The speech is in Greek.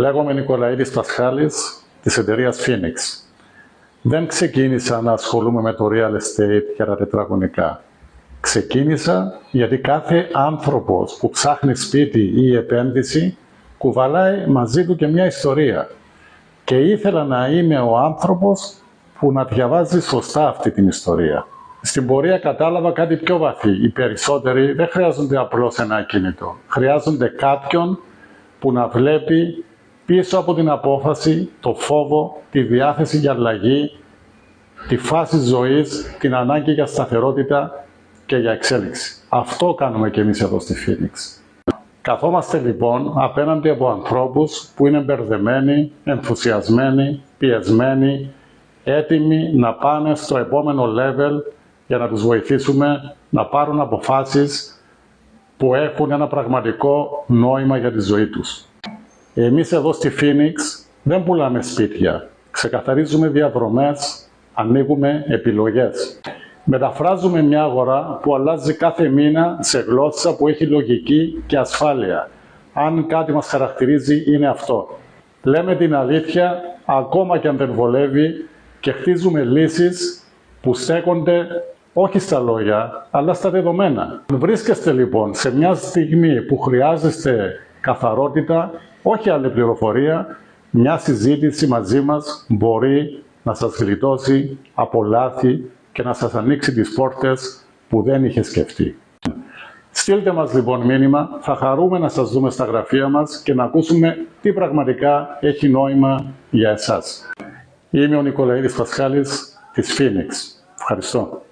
Λέγομαι Νικολαίδης Πασχάλης της εταιρείας Phoenix. Δεν ξεκίνησα να ασχολούμαι με το real estate και τα τετραγωνικά. Ξεκίνησα γιατί κάθε άνθρωπος που ψάχνει σπίτι ή επένδυση κουβαλάει μαζί του και μια ιστορία. Και ήθελα να είμαι ο άνθρωπος που να διαβάζει σωστά αυτή την ιστορία. Στην πορεία κατάλαβα κάτι πιο βαθύ. Οι περισσότεροι δεν χρειάζονται απλώς ένα ακίνητο. Χρειάζονται κάποιον που να βλέπει πίσω από την απόφαση το φόβο, τη διάθεση για αλλαγή, τη φάση ζωής, την ανάγκη για σταθερότητα και για εξέλιξη. Αυτό κάνουμε και εμείς εδώ στη Phoenix. Καθόμαστε λοιπόν απέναντι από ανθρώπους που είναι μπερδεμένοι, ενθουσιασμένοι, πιεσμένοι, έτοιμοι να πάνε στο επόμενο level για να τους βοηθήσουμε να πάρουν αποφάσεις που έχουν ένα πραγματικό νόημα για τη ζωή τους. Εμείς εδώ στη Phoenix δεν πουλάμε σπίτια, ξεκαθαρίζουμε διαδρομές, ανοίγουμε επιλογές. Μεταφράζουμε μια αγορά που αλλάζει κάθε μήνα σε γλώσσα που έχει λογική και ασφάλεια. Αν κάτι μας χαρακτηρίζει είναι αυτό. Λέμε την αλήθεια ακόμα και αν δεν βολεύει και χτίζουμε λύσεις που στέκονται όχι στα λόγια, αλλά στα δεδομένα. Βρίσκεστε λοιπόν σε μια στιγμή που χρειάζεστε καθαρότητα, όχι άλλη πληροφορία, μια συζήτηση μαζί μας μπορεί να σας γλιτώσει από λάθη και να σας ανοίξει τις πόρτες που δεν είχε σκεφτεί. Στείλτε μας λοιπόν μήνυμα, θα χαρούμε να σας δούμε στα γραφεία μας και να ακούσουμε τι πραγματικά έχει νόημα για εσάς. Είμαι ο Νικολαίδης Πασχάλης της Phoenix. Ευχαριστώ.